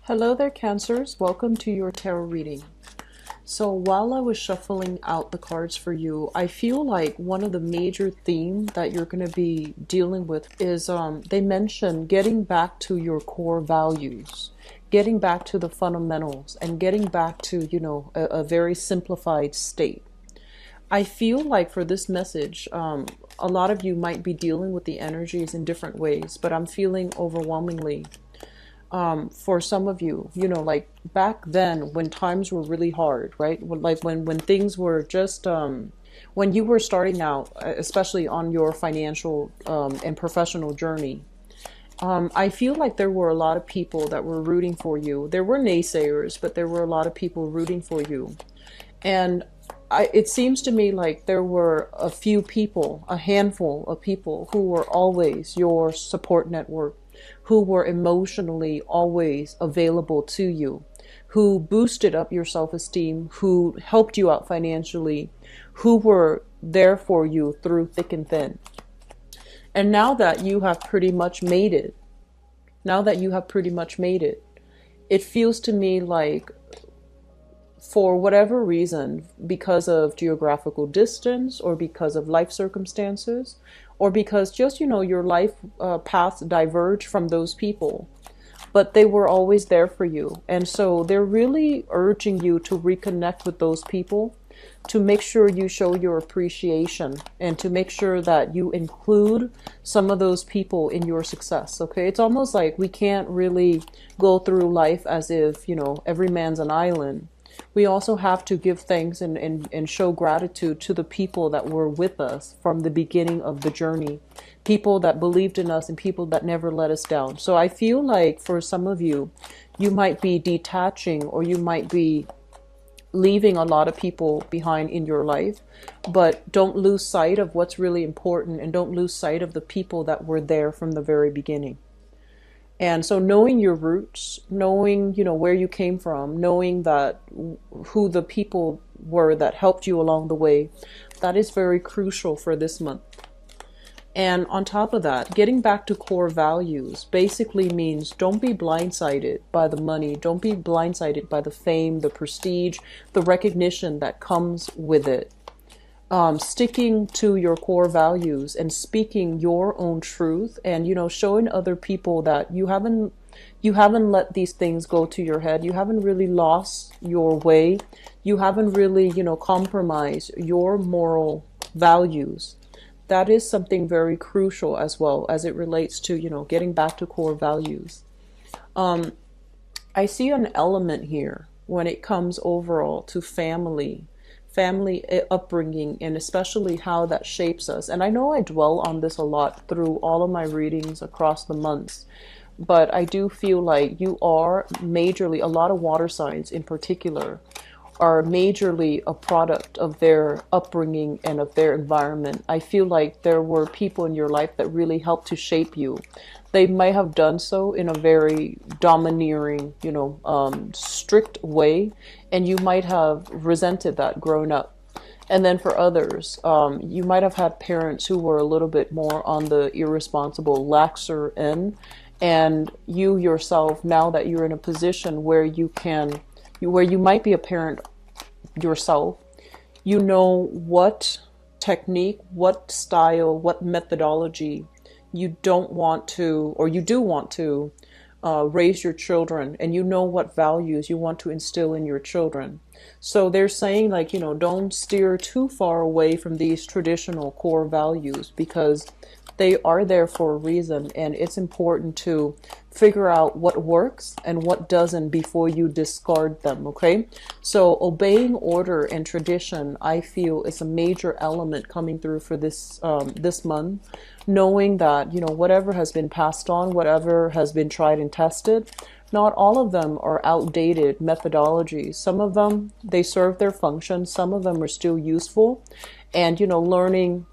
Hello there, Cancers. Welcome to your tarot reading. So while I was shuffling out the cards for you, I feel like one of the major themes that you're going to be dealing with is they mention getting back to your core values, getting back to the fundamentals, and getting back to, a very simplified state. I feel like for this message, a lot of you might be dealing with the energies in different ways, but I'm feeling overwhelmingly for some of you, like back then when times were really hard, right? Like when things were just, when you were starting out, especially on your financial and professional journey, I feel like there were a lot of people that were rooting for you. There were naysayers, but there were a lot of people rooting for you. And it seems to me like there were a few people, a handful of people who were always your support network, who were emotionally always available to you, who boosted up your self-esteem, who helped you out financially, who were there for you through thick and thin. And now that you have pretty much made it, it feels to me like for whatever reason, because of geographical distance or because of life circumstances, or because just, your life paths diverge from those people, but they were always there for you. And so they're really urging you to reconnect with those people, to make sure you show your appreciation and to make sure that you include some of those people in your success. Okay. It's almost like we can't really go through life as if, every man's an island. We also have to give thanks and show gratitude to the people that were with us from the beginning of the journey, people that believed in us and people that never let us down. So I feel like for some of you, you might be detaching or you might be leaving a lot of people behind in your life, but don't lose sight of what's really important and don't lose sight of the people that were there from the very beginning. And so knowing your roots, knowing, where you came from, knowing that who the people were that helped you along the way, that is very crucial for this month. And on top of that, getting back to core values basically means don't be blindsided by the money. Don't be blindsided by the fame, the prestige, the recognition that comes with it. Sticking to your core values and speaking your own truth and, showing other people that you haven't let these things go to your head. You haven't really lost your way. You haven't really, compromised your moral values. That is something very crucial as well as it relates to, getting back to core values. I see an element here when it comes overall to family upbringing, and especially how that shapes us. And I know I dwell on this a lot through all of my readings across the months, but I do feel like you are majorly, a lot of water signs in particular, are majorly a product of their upbringing and of their environment. I feel like there were people in your life that really helped to shape you. They might have done so in a very domineering, strict way, and you might have resented that growing up. And then for others, you might have had parents who were a little bit more on the irresponsible, laxer end, and you yourself, now that you're in a position where you might be a parent yourself, you know what technique, what style, what methodology you don't want to, or you do want to raise your children, and you know what values you want to instill in your children. So they're saying like, don't steer too far away from these traditional core values because they are there for a reason, and it's important to figure out what works and what doesn't before you discard them, okay? So obeying order and tradition, I feel, is a major element coming through for this this month. Knowing that, whatever has been passed on, whatever has been tried and tested, not all of them are outdated methodologies. Some of them, they serve their function. Some of them are still useful. And, learning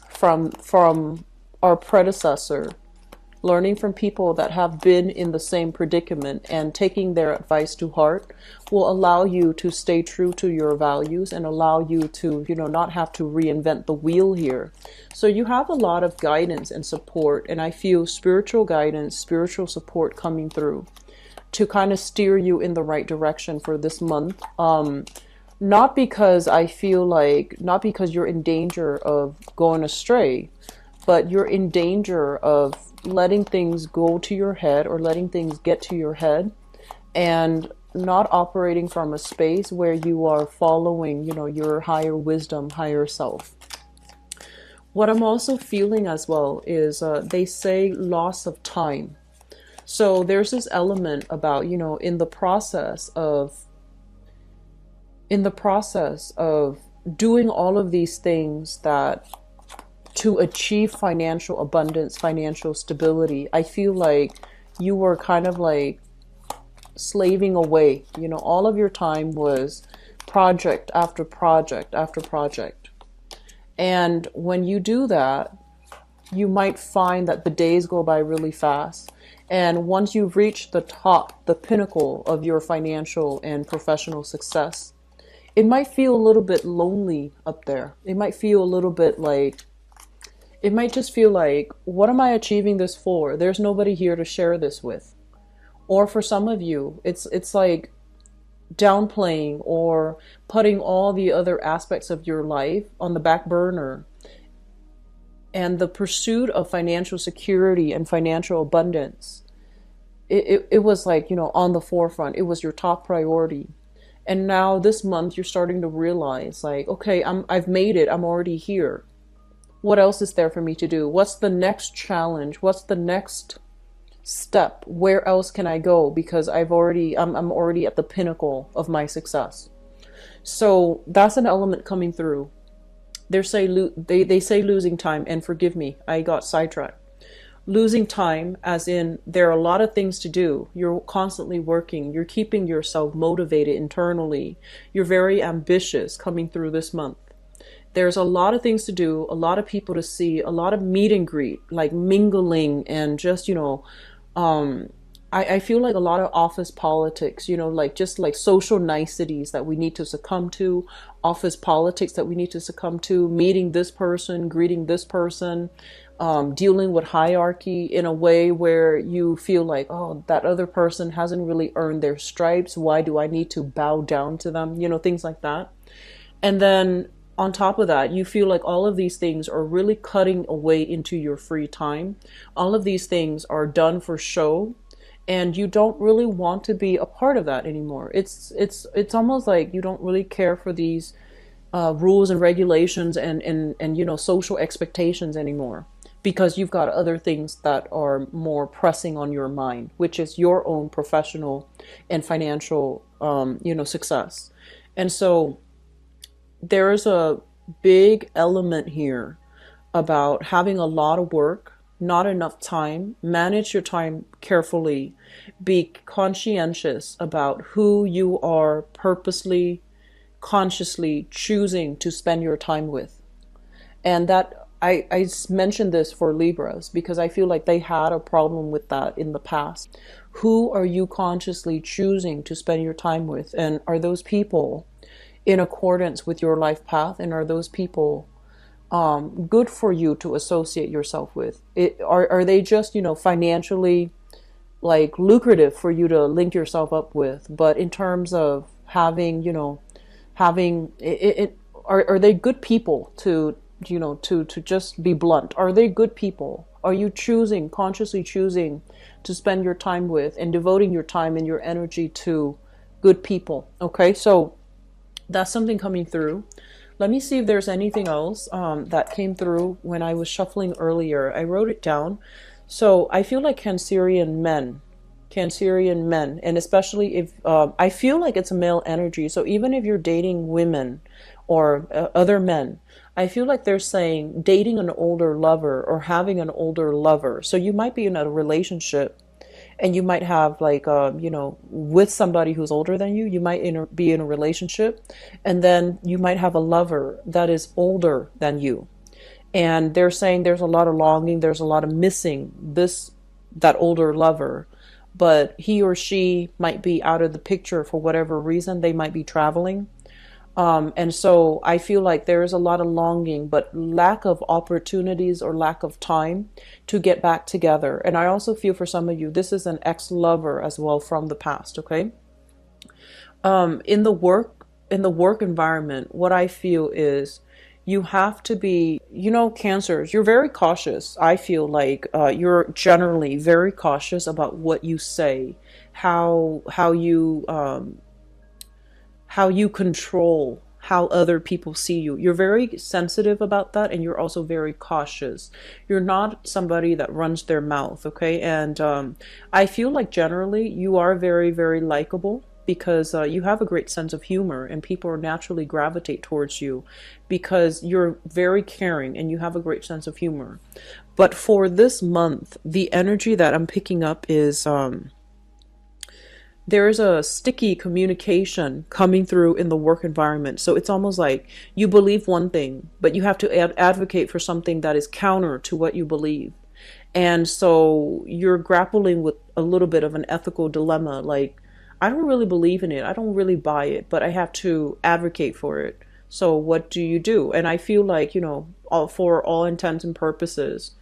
from our predecessor, learning from people that have been in the same predicament and taking their advice to heart will allow you to stay true to your values and allow you to, not have to reinvent the wheel here. So you have a lot of guidance and support, and I feel spiritual guidance, spiritual support coming through to kind of steer you in the right direction for this month. Not because I feel like, not because you're in danger of going astray, but you're in danger of letting things go to your head or letting things get to your head and not operating from a space where you are following, your higher wisdom, higher self. What I'm also feeling as well is they say loss of time. So there's this element about, in the process of doing all of these things that to achieve financial abundance, financial stability, I feel like you were kind of like slaving away. All of your time was project after project after project. And when you do that, you might find that the days go by really fast. And once you've reached the top, the pinnacle of your financial and professional success, it might feel a little bit lonely up there. It might feel a little bit like, it might just feel like, what am I achieving this for? There's nobody here to share this with. Or for some of you, it's like downplaying or putting all the other aspects of your life on the back burner. And the pursuit of financial security and financial abundance, it was like, on the forefront. It was your top priority. And now this month you're starting to realize like, okay, I've made it. I'm already here. What else is there for me to do? What's the next challenge? What's the next step? Where else can I go? Because I'm already at the pinnacle of my success. So that's an element coming through. They say losing time, and forgive me, I got sidetracked. Losing time as in there are a lot of things to do. You're constantly working. You're keeping yourself motivated internally. You're very ambitious coming through this month. There's a lot of things to do, a lot of people to see, a lot of meet and greet, like mingling and just, I feel like a lot of office politics, like just like social niceties that we need to succumb to, office politics that we need to succumb to, meeting this person, greeting this person, dealing with hierarchy in a way where you feel like, oh, that other person hasn't really earned their stripes. Why do I need to bow down to them? Things like that. And then on top of that, you feel like all of these things are really cutting away into your free time. All of these things are done for show, and you don't really want to be a part of that anymore. It's almost like you don't really care for these rules and regulations and social expectations anymore, because you've got other things that are more pressing on your mind, which is your own professional and financial success. And so there's a big element here about having a lot of work, not enough time. Manage your time carefully. Be conscientious about who you are purposely, consciously choosing to spend your time with. And that I mentioned this for Libras because I feel like they had a problem with that in the past. Who are you consciously choosing to spend your time with? And are those people in accordance with your life path? And are those people good for you to associate yourself with? Are they just, financially like lucrative for you to link yourself up with? But in terms of having, are they good people to just be blunt? Are they good people? Are you consciously choosing to spend your time with and devoting your time and your energy to good people? Okay, so that's something coming through. Let me see if there's anything else that came through when I was shuffling earlier. I wrote it down. So I feel like Cancerian men, and especially if I feel like it's a male energy. So even if you're dating women or other men, I feel like they're saying dating an older lover or having an older lover. So you might be in a relationship and you might have like, with somebody who's older than you. You might be in a relationship, and then you might have a lover that is older than you. And they're saying there's a lot of longing, there's a lot of missing that older lover, but he or she might be out of the picture for whatever reason. They might be traveling. And so I feel like there is a lot of longing, but lack of opportunities or lack of time to get back together. And I also feel for some of you, this is an ex-lover as well from the past, okay? In the work environment, what I feel is you have to be, Cancers, you're very cautious. I feel like you're generally very cautious about what you say, how you control how other people see you. You're very sensitive about that, and you're also very cautious. You're not somebody that runs their mouth, okay? And I feel like generally you are very, very likable because you have a great sense of humor, and people naturally gravitate towards you because you're very caring and you have a great sense of humor. But for this month, the energy that I'm picking up is there's a sticky communication coming through in the work environment. So it's almost like you believe one thing, but you have to advocate for something that is counter to what you believe. And so you're grappling with a little bit of an ethical dilemma. Like, I don't really believe in it. I don't really buy it, but I have to advocate for it. So what do you do? And I feel like, for all intents and purposes,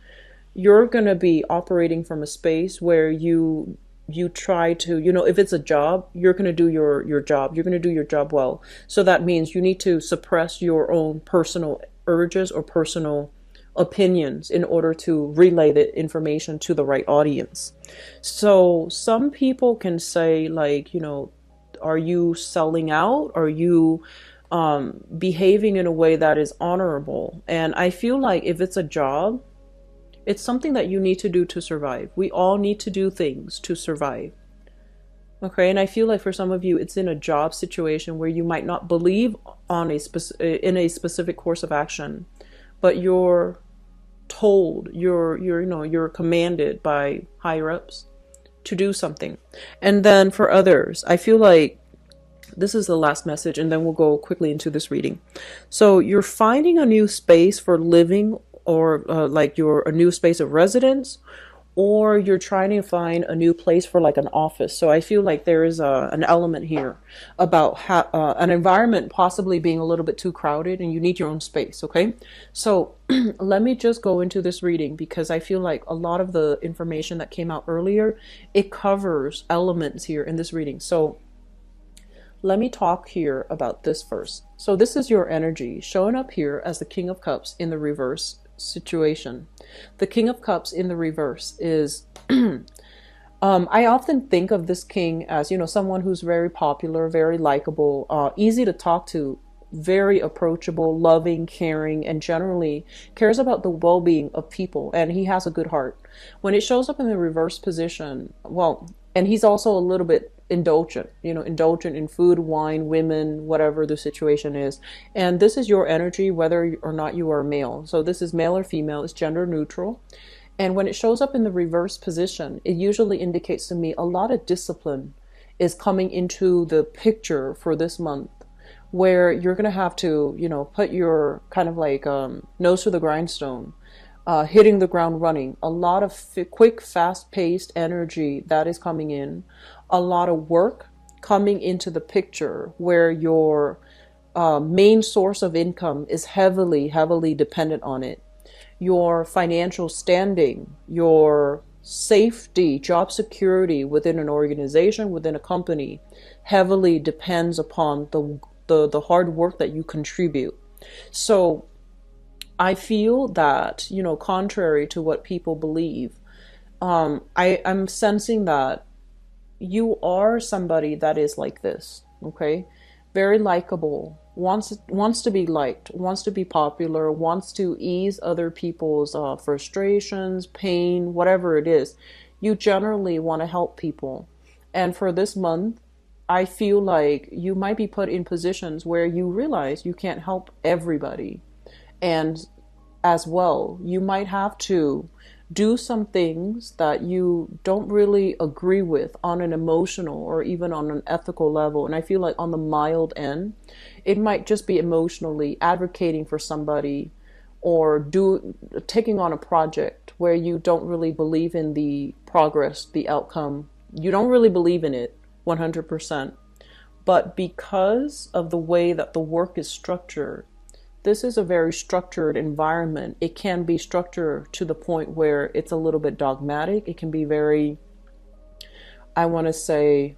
you're going to be operating from a space where you try to, if it's a job, you're going to do your job. You're going to do your job well. So that means you need to suppress your own personal urges or personal opinions in order to relay the information to the right audience. So some people can say, like, are you selling out? Are you behaving in a way that is honorable? And I feel like if it's a job, it's something that you need to do to survive. We all need to do things to survive. Okay, and I feel like for some of you, it's in a job situation where you might not believe in a specific course of action, but you're told, you're commanded by higher ups to do something. And then for others, I feel like this is the last message, and then we'll go quickly into this reading. So you're finding a new space for living, or like a new space of residence, or you're trying to find a new place for like an office. So I feel like there is an element here about an environment possibly being a little bit too crowded and you need your own space, okay? So let me just go into this reading because I feel like a lot of the information that came out earlier, it covers elements here in this reading. So let me talk here about this first. So this is your energy showing up here as the King of Cups in the reverse situation. The King of Cups in the reverse is I often think of this king as, someone who's very popular, very likable, easy to talk to, very approachable, loving, caring, and generally cares about the well-being of people, and he has a good heart. When it shows up in the reverse position, well, and he's also a little bit indulgent in food, wine, women, whatever the situation is. And this is your energy, whether or not you are male. So this is male or female, it's gender neutral. And when it shows up in the reverse position, it usually indicates to me a lot of discipline is coming into the picture for this month, where you're going to have to, put your kind of like nose to the grindstone, hitting the ground running. A lot of quick, fast-paced energy that is coming in. A lot of work coming into the picture where your main source of income is heavily, heavily dependent on it. Your financial standing, your safety, job security within an organization, within a company, heavily depends upon the hard work that you contribute. So I feel that, contrary to what people believe, I'm sensing that you are somebody that is like this, okay? Very likable, wants to be liked, wants to be popular, wants to ease other people's frustrations, pain, whatever it is. You generally want to help people. And for this month, I feel like you might be put in positions where you realize you can't help everybody. And as well, you might have to do some things that you don't really agree with on an emotional or even on an ethical level. And I feel like on the mild end, it might just be emotionally advocating for somebody or taking on a project where you don't really believe in the progress, the outcome. You don't really believe in it 100%. But because of the way that the work is structured, this is a very structured environment. It can be structured to the point where it's a little bit dogmatic. It can be very, I want to say,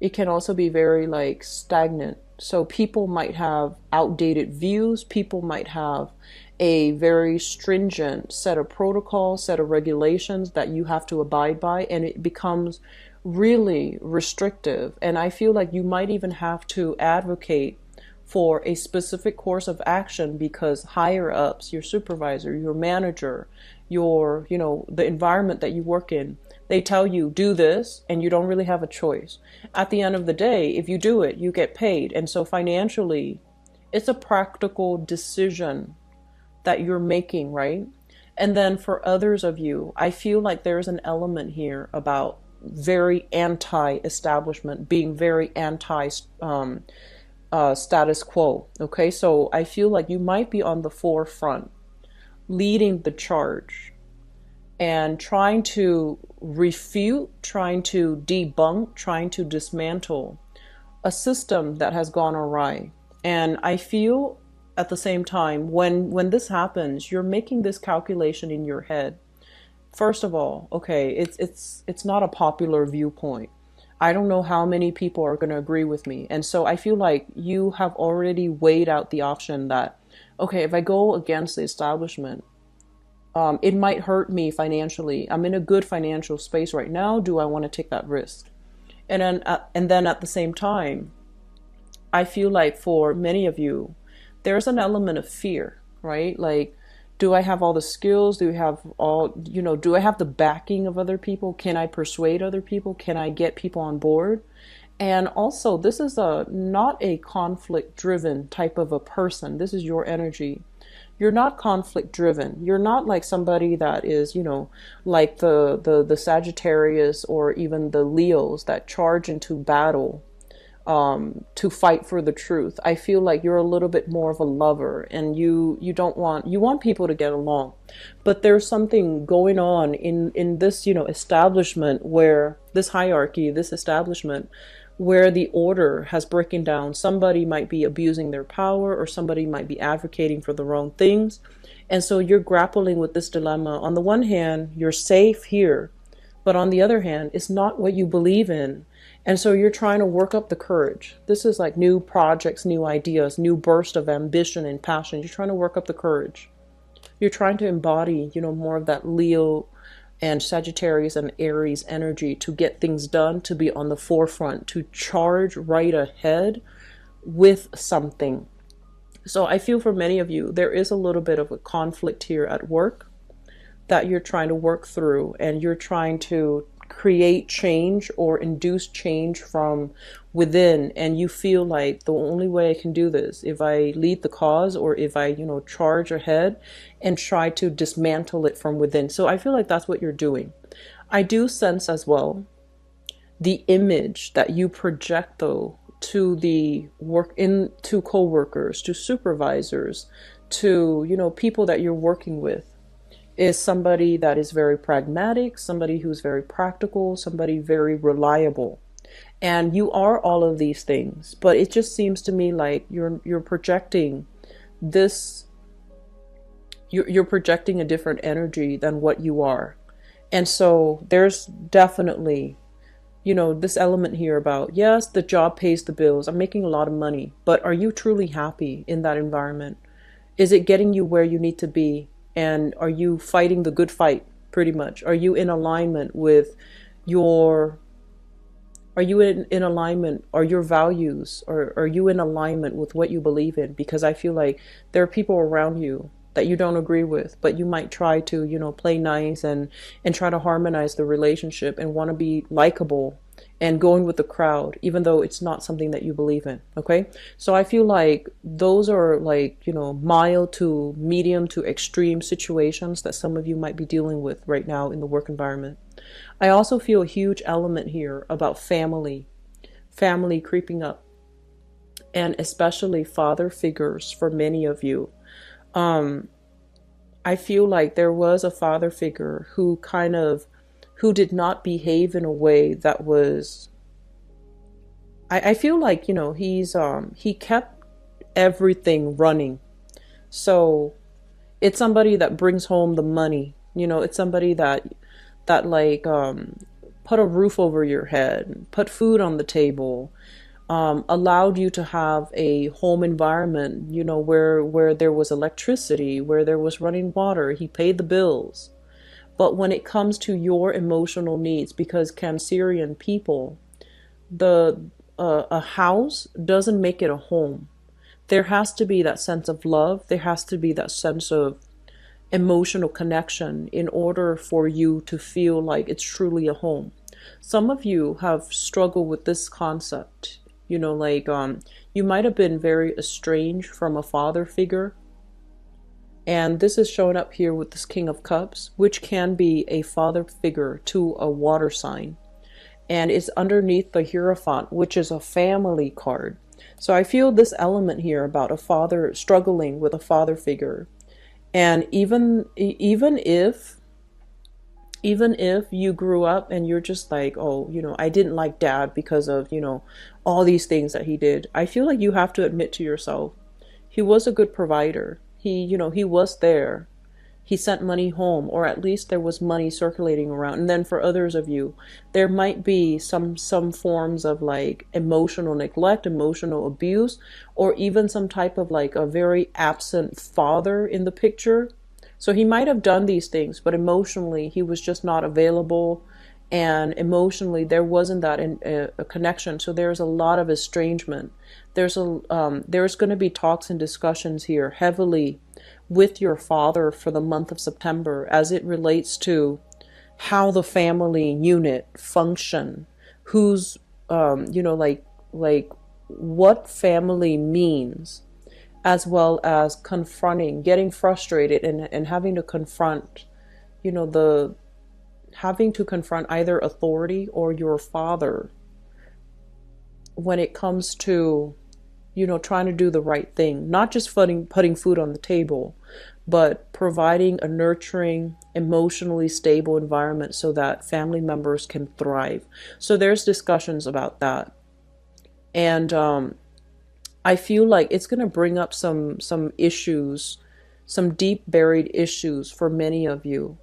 it can also be very like stagnant. So people might have outdated views. People might have a very stringent set of protocols, set of regulations that you have to abide by, and it becomes really restrictive. And I feel like you might even have to advocate for a specific course of action because higher ups, your supervisor, your manager, your, the environment that you work in, they tell you do this and you don't really have a choice. At the end of the day, if you do it, you get paid. And so financially, it's a practical decision that you're making, right? And then for others of you, I feel like there's an element here about very anti-establishment, being very anti status quo. Okay, so I feel like you might be on the forefront, leading the charge and trying to refute, trying to debunk, trying to dismantle a system that has gone awry. And I feel at the same time, when this happens, you're making this calculation in your head. First of all, okay, it's not a popular viewpoint. I don't know how many people are going to agree with me. And so I feel like you have already weighed out the option that, okay, if I go against the establishment, it might hurt me financially. I'm in a good financial space right now. Do I want to take that risk? And then at the same time, I feel like for many of you, there's an element of fear, right? Like, do I have all the skills? Do I have do I have the backing of other people? Can I persuade other people? Can I get people on board? And also, this is not a conflict driven type of a person. This is your energy. You're not conflict driven. You're not like somebody that is, like the Sagittarius or even the Leos that charge into battle to fight for the truth. I feel like you're a little bit more of a lover, and you want people to get along, but there's something going on in this establishment, where this hierarchy, this establishment, where the order has broken down. Somebody might be abusing their power, or somebody might be advocating for the wrong things, and so you're grappling with this dilemma. On the one hand, you're safe here, but on the other hand, it's not what you believe in. And so you're trying to work up the courage. This is like new projects, new ideas, new burst of ambition and passion. You're trying to work up the courage. You're trying to embody, more of that Leo and Sagittarius and Aries energy to get things done, to be on the forefront, to charge right ahead with something. So I feel for many of you, there is a little bit of a conflict here at work that you're trying to work through, and you're trying to create change or induce change from within, and you feel like the only way I can do this if I lead the cause, or if I charge ahead and try to dismantle it from within. So I feel like that's what you're doing. I do sense as well the image that you project though to the to co-workers, to supervisors, to people that you're working with, is somebody that is very pragmatic, somebody who's very practical, somebody very reliable. And you are all of these things, but it just seems to me like you're projecting this, you're projecting a different energy than what you are. And so there's definitely, this element here about, yes, the job pays the bills, I'm making a lot of money, but are you truly happy in that environment? Is it getting you where you need to be? And are you fighting the good fight, pretty much? Are you in alignment with your alignment, or your values, or are you in alignment with what you believe in? Because I feel like there are people around you that you don't agree with, but you might try to, play nice and try to harmonize the relationship and want to be likable and going with the crowd, even though it's not something that you believe in. Okay. So I feel like those are like, mild to medium to extreme situations that some of you might be dealing with right now in the work environment. I also feel a huge element here about family creeping up, and especially father figures for many of you. I feel like there was a father figure who did not behave in a way that was I feel like, you know, he kept everything running. So it's somebody that brings home the money. You know, it's somebody that like put a roof over your head, put food on the table, allowed you to have a home environment, you know, where there was electricity, where there was running water. He paid the bills. But when it comes to your emotional needs, because Cancerian people, the a house doesn't make it a home. There has to be that sense of love. There has to be that sense of emotional connection in order for you to feel like it's truly a home. Some of you have struggled with this concept. You know, like you might have been very estranged from a father figure. And this is showing up here with this King of Cups, which can be a father figure to a water sign. And it's underneath the Hierophant, which is a family card. So I feel this element here about a father struggling with a father figure. And even if you grew up and you're just like, oh, you know, I didn't like dad because of, you know, all these things that he did. I feel like you have to admit to yourself, he was a good provider. He, you know, he was there. He sent money home, or at least there was money circulating around. And then for others of you, there might be some forms of like emotional neglect, emotional abuse, or even some type of like a very absent father in the picture. So he might have done these things, but emotionally he was just not available, and emotionally there wasn't that a connection. So there's a lot of estrangement. There's going to be talks and discussions here heavily with your father for the month of September as it relates to how the family unit function, who's you know, like what family means, as well as confronting, getting frustrated, and having to confront, you know, the having to confront either authority or your father when it comes to, you know, trying to do the right thing, not just putting food on the table, but providing a nurturing, emotionally stable environment so that family members can thrive. So there's discussions about that. And I feel like it's going to bring up some issues, some deep buried issues for many of you.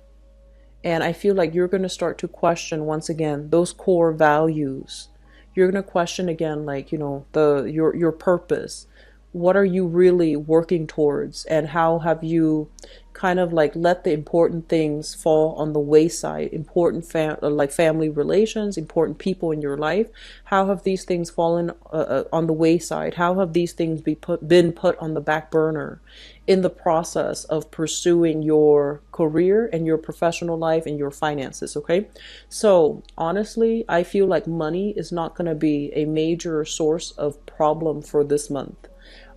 And I feel like you're going to start to question once again those core values. You're going to question again, like, you know, your purpose. What are you really working towards, and how have you kind of like let the important things fall on the wayside? Important like family relations, important people in your life. How have these things fallen on the wayside? How have these things been put on the back burner in the process of pursuing your career and your professional life and your finances? Okay, so honestly, I feel like money is not going to be a major source of problem for this month.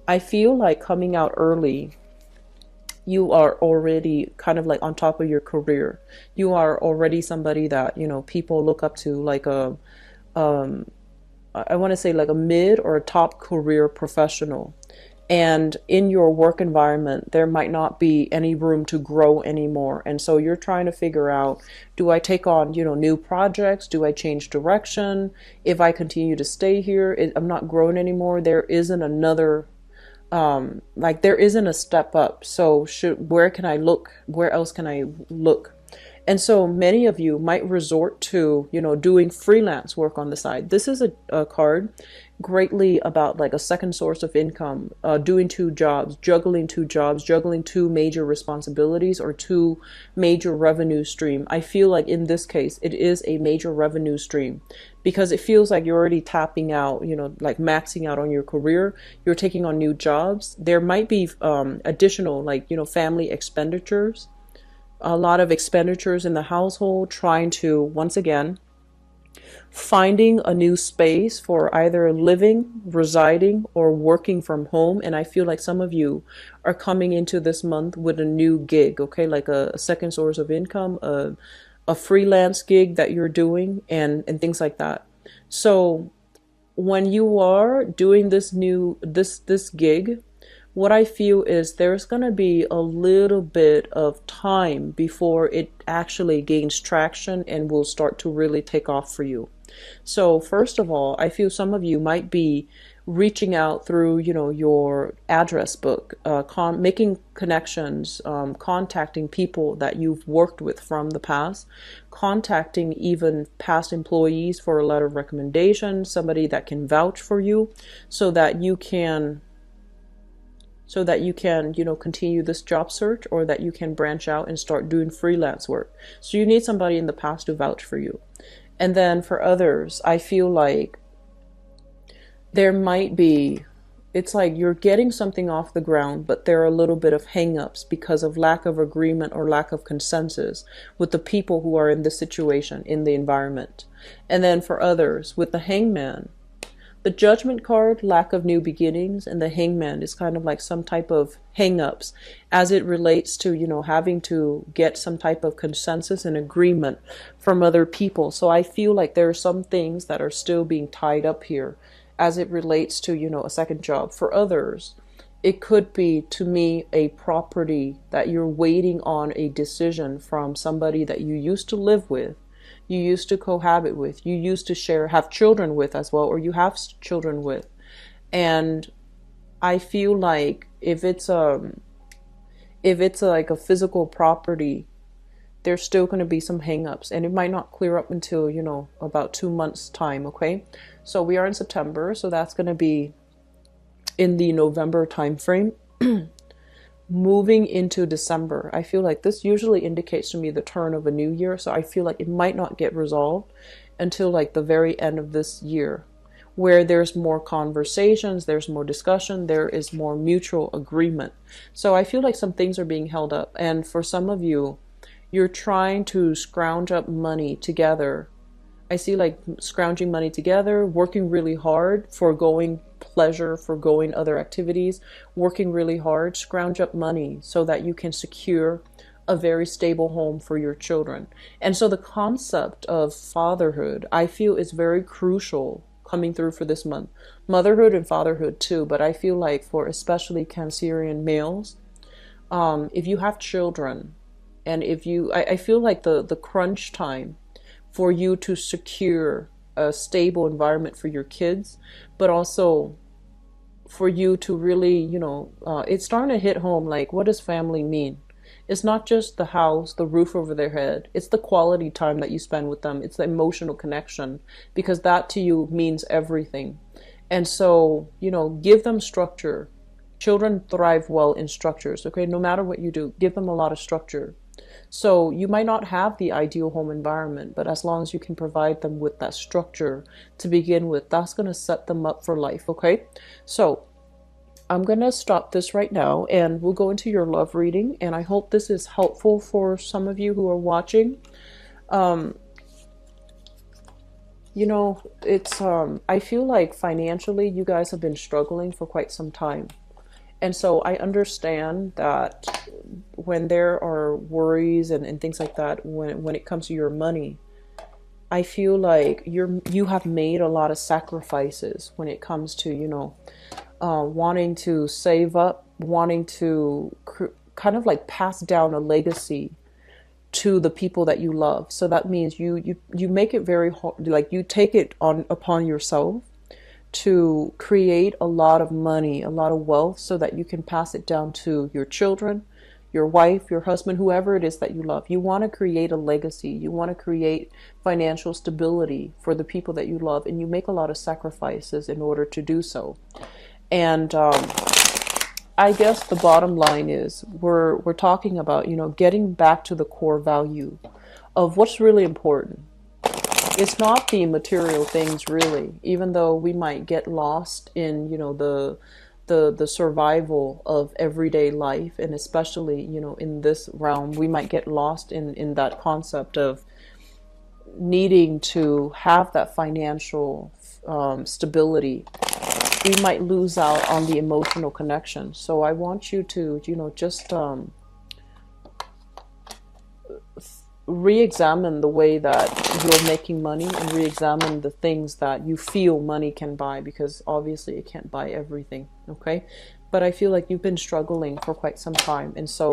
I feel like coming out early, you are already kind of like on top of your career. You are already somebody that, you know, people look up to, like um, I want to say like a mid or a top career professional. And in your work environment, there might not be any room to grow anymore. And so you're trying to figure out, do I take on, you know, new projects? Do I change direction? If I continue to stay here, I'm not growing anymore. There isn't another like there isn't a step up. So where can I look? Where else can I look? And so many of you might resort to, you know, doing freelance work on the side. This is a card greatly about like a second source of income, doing two jobs, juggling two major responsibilities or two major revenue stream. I feel like in this case, it is a major revenue stream because it feels like you're already tapping out, you know, like maxing out on your career. You're taking on new jobs. There might be additional, like, you know, family expenditures, a lot of expenditures in the household, trying to, once again, finding a new space for either living, residing, or working from home. And I feel like some of you are coming into this month with a new gig, okay, like a second source of income, a freelance gig that you're doing, and things like that. So when you are doing this gig, what I feel is there's going to be a little bit of time before it actually gains traction and will start to really take off for you. So first of all, I feel some of you might be reaching out through, your address book, making connections, contacting people that you've worked with from the past, contacting even past employees for a letter of recommendation, somebody that can vouch for you, so that you can continue this job search, or that you can branch out and start doing freelance work. So you need somebody in the past to vouch for you. And then for others, I feel like there might be, it's like you're getting something off the ground, but there are a little bit of hang-ups because of lack of agreement or lack of consensus with the people who are in the situation, in the environment. And then for others, with the Hangman, the Judgment card, lack of new beginnings, and the Hangman is kind of like some type of hang-ups as it relates to, having to get some type of consensus and agreement from other people. So I feel like there are some things that are still being tied up here as it relates to, a second job. For others, it could be, to me, a property that you're waiting on a decision from somebody that you used to live with, you used to cohabit with, you used to have children with as well, or you have children with. And I feel like if it's like a physical property, there's still going to be some hangups, and it might not clear up until, about 2 months time. Okay. So we are in September, so that's going to be in the November time frame. Moving into December, I feel like this usually indicates to me the turn of a new year. So I feel like it might not get resolved until like the very end of this year, where there's more conversations, there's more discussion, there is more mutual agreement. So I feel like some things are being held up. And for some of you, you're trying to scrounge up money together. I see like scrounging money together, working really hard, foregoing pleasure, foregoing other activities, working really hard, scrounge up money so that you can secure a very stable home for your children. And so the concept of fatherhood, I feel, is very crucial coming through for this month. Motherhood and fatherhood too, but I feel like for especially Cancerian males, if you have children, and I feel like the crunch time for you to secure a stable environment for your kids, but also for you to really, it's starting to hit home. Like, what does family mean? It's not just the house, the roof over their head. It's the quality time that you spend with them. It's the emotional connection, because that to you means everything. And so, give them structure. Children thrive well in structures, okay? No matter what you do, give them a lot of structure. So you might not have the ideal home environment, but as long as you can provide them with that structure to begin with, that's going to set them up for life, okay? So I'm going to stop this right now, and we'll go into your love reading, and I hope this is helpful for some of you who are watching. I feel like financially you guys have been struggling for quite some time. And so I understand that when there are worries and things like that, when it comes to your money, I feel like you have made a lot of sacrifices when it comes to, wanting to save up, wanting to kind of like pass down a legacy to the people that you love. So that means you make it very hard, like you take it upon yourself to create a lot of money, a lot of wealth, so that you can pass it down to your children, your wife, your husband, whoever it is that you love. You want to create a legacy. You want to create financial stability for the people that you love, and you make a lot of sacrifices in order to do so. And I guess the bottom line is we're talking about, getting back to the core value of what's really important. It's not the material things, really, even though we might get lost in, the survival of everyday life. And especially, in this realm, we might get lost in that concept of needing to have that financial stability. We might lose out on the emotional connection. So I want you to, just re-examine the way that you're making money, and re-examine the things that you feel money can buy, because obviously it can't buy everything, okay? But I feel like you've been struggling for quite some time, and so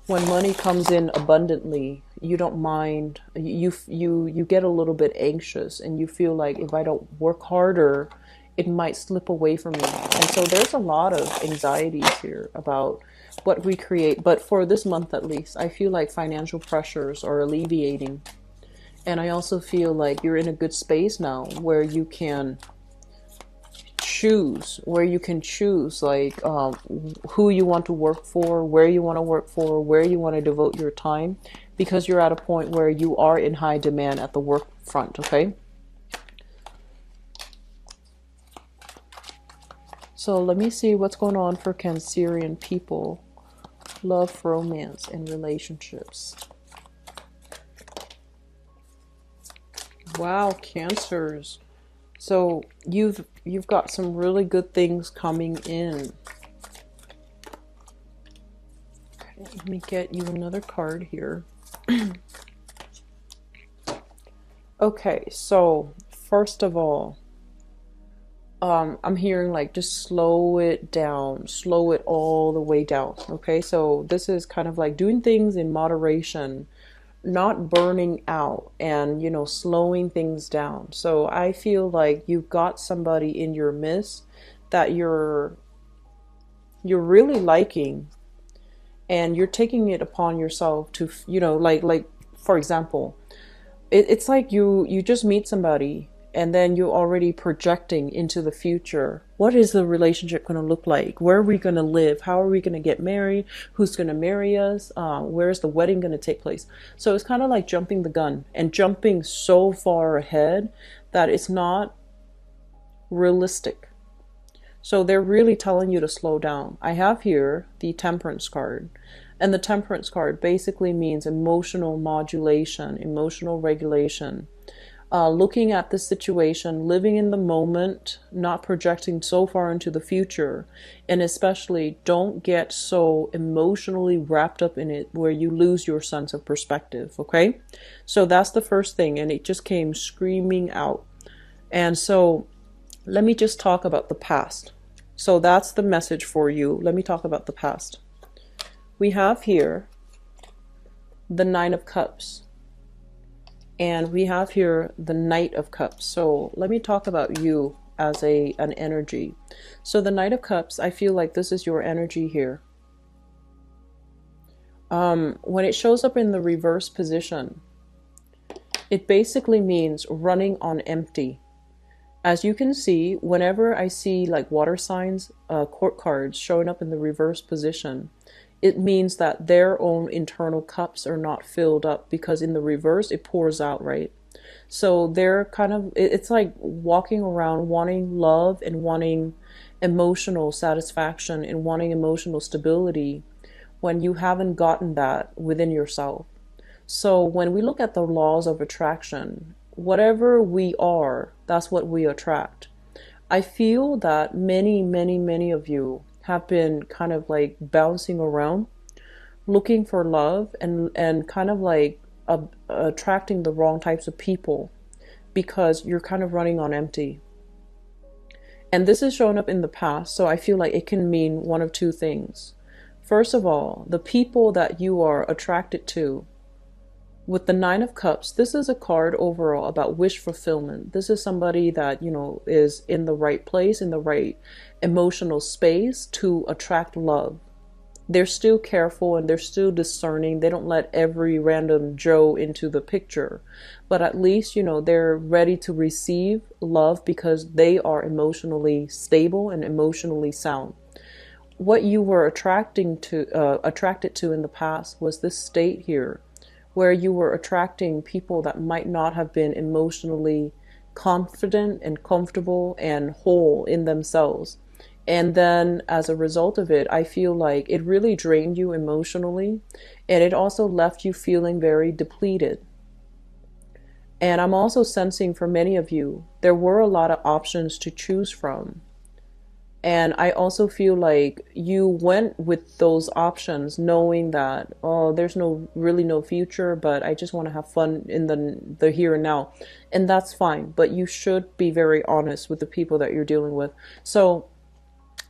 when money comes in abundantly, you don't mind, you get a little bit anxious, and you feel like if I don't work harder, it might slip away from me. And so there's a lot of anxieties here about what we create. But for this month at least, I feel like financial pressures are alleviating. And I also feel like you're in a good space now where you can choose like who you want to work for, where you want to work for, where you want to devote your time, because you're at a point where you are in high demand at the work front. Okay, so let me see what's going on for Cancerian people. Love, romance, and relationships. Wow, Cancers. So you've got some really good things coming in. Okay, let me get you another card here. Okay, so first of all, I'm hearing like just slow it down, slow it all the way down. Okay, so this is kind of like doing things in moderation, not burning out, and slowing things down. So I feel like you've got somebody in your midst that you're really liking, and you're taking it upon yourself to like for example, it's like you just meet somebody, and then you're already projecting into the future. What is the relationship going to look like? Where are we going to live? How are we going to get married? Who's going to marry us? Where's the wedding going to take place? So it's kind of like jumping the gun, and jumping so far ahead that it's not realistic. So they're really telling you to slow down. I have here the Temperance card. And the Temperance card basically means emotional modulation, emotional regulation. Looking at the situation, living in the moment, not projecting so far into the future, and especially don't get so emotionally wrapped up in it where you lose your sense of perspective. Okay, so that's the first thing, and it just came screaming out. And so let me just talk about the past. So that's the message for you. Let me talk about the past. We have here the Nine of Cups. And we have here the Knight of Cups. So let me talk about you as an energy. So the Knight of Cups, I feel like this is your energy here. When it shows up in the reverse position, it basically means running on empty. As you can see, whenever I see like water signs, court cards showing up in the reverse position, it means that their own internal cups are not filled up, because in the reverse it pours out, right? So they're kind of, it's like walking around wanting love and wanting emotional satisfaction and wanting emotional stability when you haven't gotten that within yourself. So when we look at the laws of attraction, whatever we are, that's what we attract. I feel that many of you have been kind of like bouncing around looking for love, and kind of like attracting the wrong types of people, because you're kind of running on empty. And this is showing up in the past, so I feel like it can mean one of two things. First of all, the people that you are attracted to. With the Nine of Cups, this is a card overall about wish fulfillment. This is somebody that, is in the right place, in the right emotional space to attract love. They're still careful and they're still discerning. They don't let every random Joe into the picture. But at least, they're ready to receive love because they are emotionally stable and emotionally sound. What you were attracted to in the past was this state here, where you were attracting people that might not have been emotionally confident and comfortable and whole in themselves. And then as a result of it, I feel like it really drained you emotionally, and it also left you feeling very depleted. And I'm also sensing for many of you, there were a lot of options to choose from. And I also feel like you went with those options knowing that, oh, there's really no future, but I just want to have fun in the here and now. And that's fine, but you should be very honest with the people that you're dealing with. So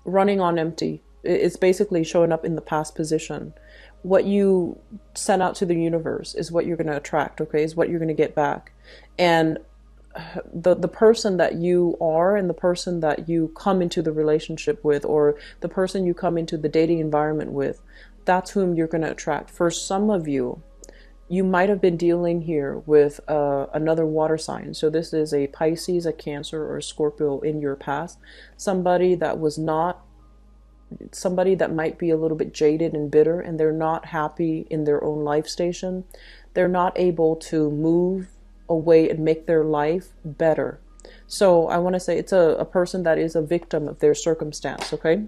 running on empty, it's basically showing up in the past position, what you send out to the universe is what you're going to attract, okay, is what you're going to get back. And the person that you are and the person that you come into the relationship with, or the person you come into the dating environment with, that's whom you're going to attract. For some of you, you might have been dealing here with another water sign. So this is a Pisces, a Cancer, or a Scorpio in your past. Somebody that was not, somebody that might be a little bit jaded and bitter, and they're not happy in their own life station. They're not able to move away and make their life better. So I want to say it's a person that is a victim of their circumstance, okay?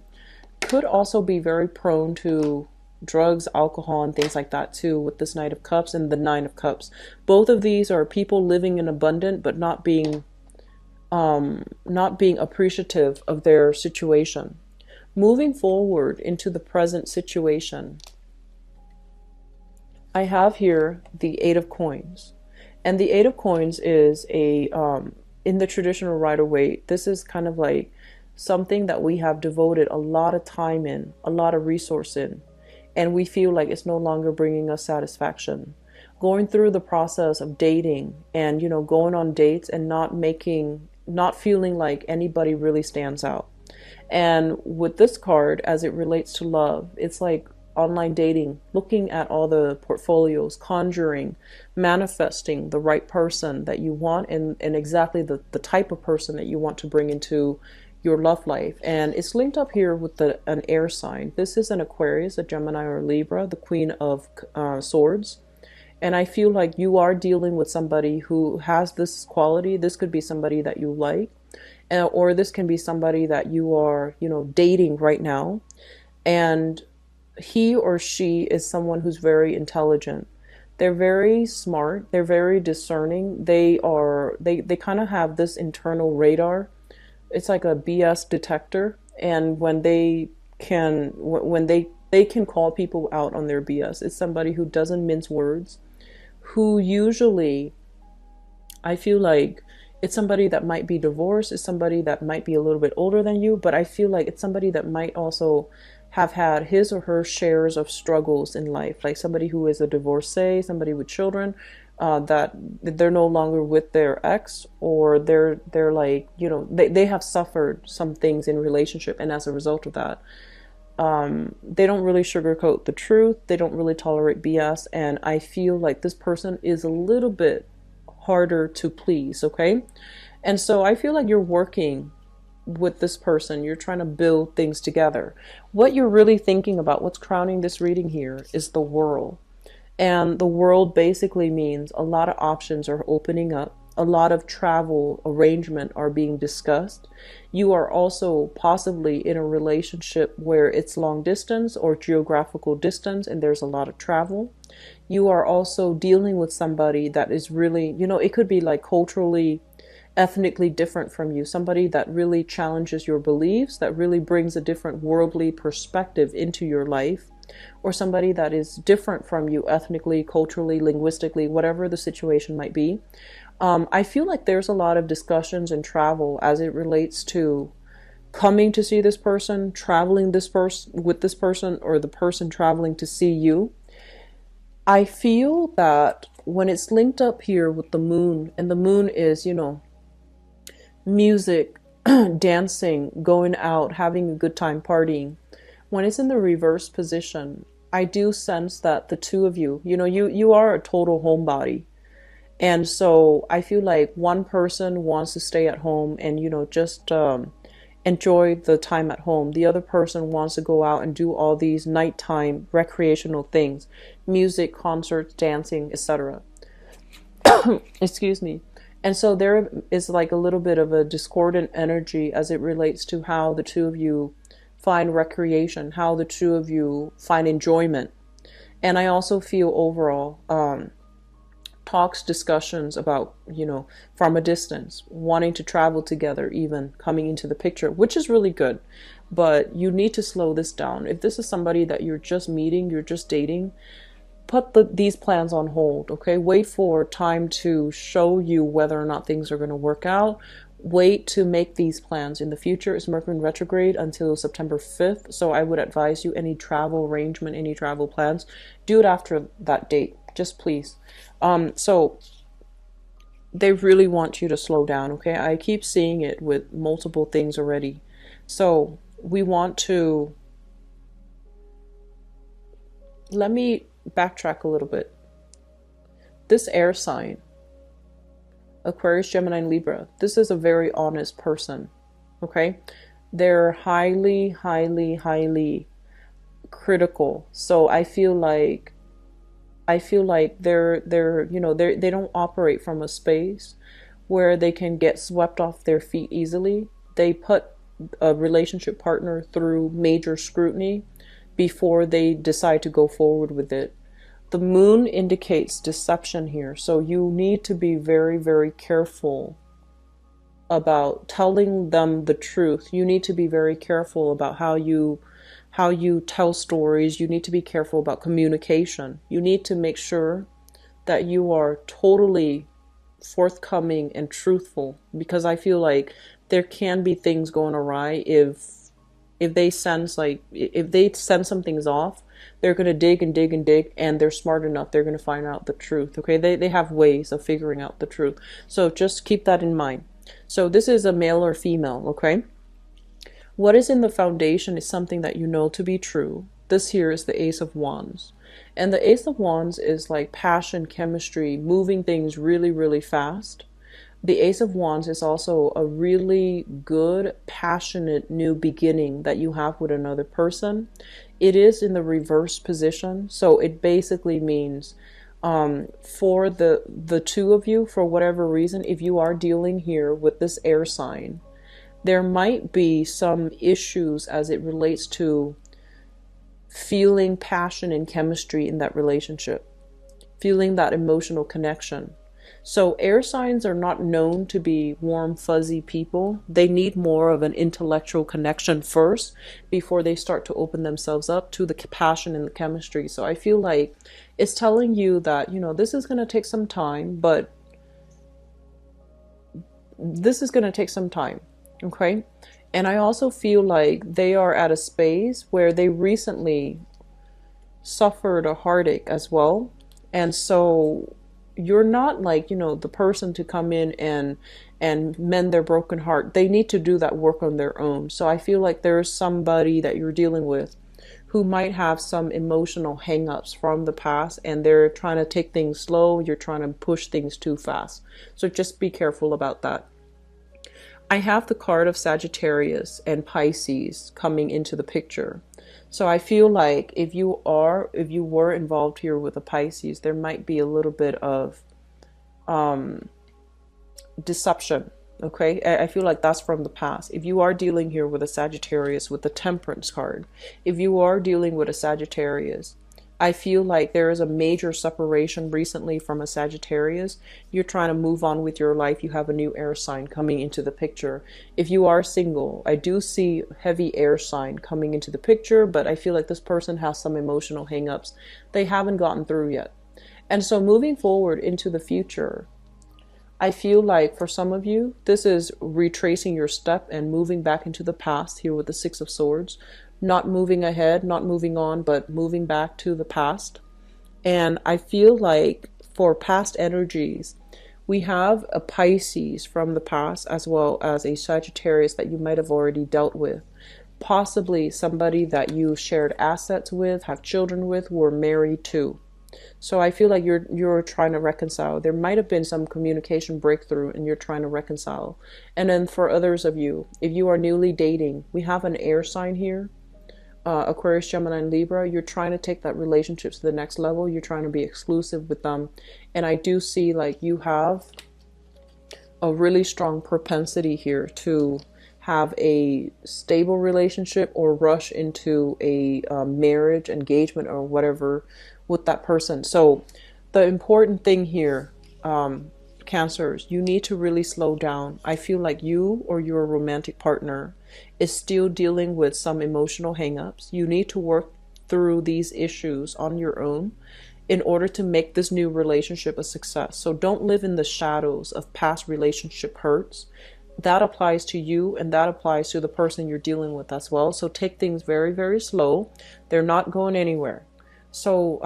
Could also be very prone to drugs, alcohol, and things like that too, with this Knight of Cups and the Nine of Cups. Both of these are people living in abundance, but not being appreciative of their situation. Moving forward into the present situation, I have here the Eight of Coins. And the Eight of Coins is a, in the traditional Rider-Waite, this is kind of like something that we have devoted a lot of time in, a lot of resource in, and we feel like it's no longer bringing us satisfaction. Going through the process of dating and, you know, going on dates and not feeling like anybody really stands out. And with this card, as it relates to love, it's like online dating, looking at all the portfolios, conjuring, manifesting the right person that you want, and exactly the type of person that you want to bring into your love life. And it's linked up here with an air sign. This is an Aquarius, a Gemini, or a Libra, the Queen of Swords. And I feel like you are dealing with somebody who has this quality. This could be somebody that you like, or this can be somebody that you are, you know, dating right now. And he or she is someone who's very intelligent. They're very smart. They're very discerning. They kind of have this internal radar. It's like a BS detector. And when they can call people out on their BS. It's somebody who doesn't mince words, who usually, I feel like it's somebody that might be divorced. It's somebody that might be a little bit older than you, but I feel like it's somebody that might also have had his or her shares of struggles in life, like somebody who is a divorcee, somebody with children, that they're no longer with their ex, or they're like, you know, they have suffered some things in relationship, and as a result of that, they don't really sugarcoat the truth. They don't really tolerate BS, and I feel like this person is a little bit harder to please, okay? And so I feel like you're working with this person. You're trying to build things together. What you're really thinking about, what's crowning this reading here, is the World. And the World basically means a lot of options are opening up. A lot of travel arrangement are being discussed. You are also possibly in a relationship where it's long distance or geographical distance, and there's a lot of travel. You are also dealing with somebody that is really, you know, it could be like culturally, ethnically different from you, somebody that really challenges your beliefs, that really brings a different worldly perspective into your life, or somebody that is different from you ethnically, culturally, linguistically, whatever the situation might be. I feel like there's a lot of discussions and travel as it relates to coming to see this person, traveling with this person, or the person traveling to see you. I feel that when it's linked up here with the moon, and the moon is, you know, music, dancing, going out, having a good time, partying. When it's in the reverse position, I do sense that the two of you, you know, you are a total homebody. And so I feel like one person wants to stay at home and, you know, just enjoy the time at home. The other person wants to go out and do all these nighttime recreational things, music, concerts, dancing, etc. Excuse me. And so there is like a little bit of a discordant energy as it relates to how the two of you find recreation, how the two of you find enjoyment. And I also feel overall talks, discussions about, you know, from a distance, wanting to travel together, even coming into the picture, which is really good. But you need to slow this down. If this is somebody that you're just meeting, you're just dating, put these plans on hold, okay? Wait for time to show you whether or not things are going to work out. Wait to make these plans. In the future is Mercury in retrograde until September 5th. So I would advise you, any travel arrangement, any travel plans, do it after that date. Just please. So they really want you to slow down, okay? I keep seeing it with multiple things already. So we want to, let me backtrack a little bit. This air sign, Aquarius, Gemini, and Libra, this is a very honest person, okay? They're highly, highly, highly critical. So I feel like they're you know, they don't operate from a space where they can get swept off their feet easily. They put a relationship partner through major scrutiny before they decide to go forward with it. The moon indicates deception here, so you need to be very, very careful about telling them the truth. You need to be very careful about how you tell stories. You need to be careful about communication. You need to make sure that you are totally forthcoming and truthful, because I feel like there can be things going awry if they sense, like, if they send some things off, they're going to dig and dig and dig, and they're smart enough, they're going to find out the truth, okay? They have ways of figuring out the truth. So just keep that in mind. So this is a male or female, okay? What is in the foundation is something that you know to be true. This here is the Ace of Wands. And the Ace of Wands is like passion, chemistry, moving things really, really fast. The Ace of Wands is also a really good, passionate new beginning that you have with another person. It is in the reverse position, so it basically means for the two of you, for whatever reason, if you are dealing here with this air sign, there might be some issues as it relates to feeling passion and chemistry in that relationship, feeling that emotional connection. So air signs are not known to be warm, fuzzy people. They need more of an intellectual connection first before they start to open themselves up to the passion and the chemistry. So I feel like it's telling you that, you know, this is going to take some time, but this is going to take some time, okay? And I also feel like they are at a space where they recently suffered a heartache as well. And so you're not like, you know, the person to come in and mend their broken heart. They need to do that work on their own. So I feel like there's somebody that you're dealing with who might have some emotional hang-ups from the past, and they're trying to take things slow. You're trying to push things too fast. So just be careful about that. I have the card of Sagittarius and Pisces coming into the picture. So I feel like if you were involved here with a Pisces, there might be a little bit of deception, okay? I feel like that's from the past. If you are dealing here with a Sagittarius with the Temperance card, if you are dealing with a Sagittarius, I feel like there is a major separation recently from a Sagittarius. You're trying to move on with your life. You have a new air sign coming into the picture. If you are single, I do see heavy air sign coming into the picture, but I feel like this person has some emotional hangups they haven't gotten through yet. And so moving forward into the future, I feel like for some of you, this is retracing your step and moving back into the past here with the Six of Swords. Not moving ahead, not moving on, but moving back to the past. And I feel like for past energies, we have a Pisces from the past as well as a Sagittarius that you might have already dealt with. Possibly somebody that you shared assets with, have children with, were married to. So I feel like you're trying to reconcile. There might have been some communication breakthrough and you're trying to reconcile. And then for others of you, if you are newly dating, we have an air sign here. Aquarius, Gemini, and Libra, you're trying to take that relationship to the next level. You're trying to be exclusive with them. And I do see like you have a really strong propensity here to have a stable relationship or rush into a marriage, engagement, or whatever with that person. So the important thing here, Cancers, you need to really slow down. I feel like you or your romantic partner is still dealing with some emotional hangups. You need to work through these issues on your own. in order to make this new relationship a success. So don't live in the shadows of past relationship hurts. That applies to you, and that applies to the person you're dealing with as well. So take things very, very slow. They're not going anywhere. So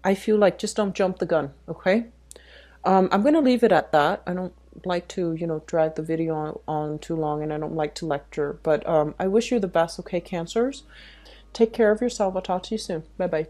I feel like just don't jump the gun, okay? I'm going to leave it at that. I don't like to, drag the video on too long, and I don't like to lecture. But I wish you the best, okay, Cancers? Take care of yourself. I'll talk to you soon. Bye-bye.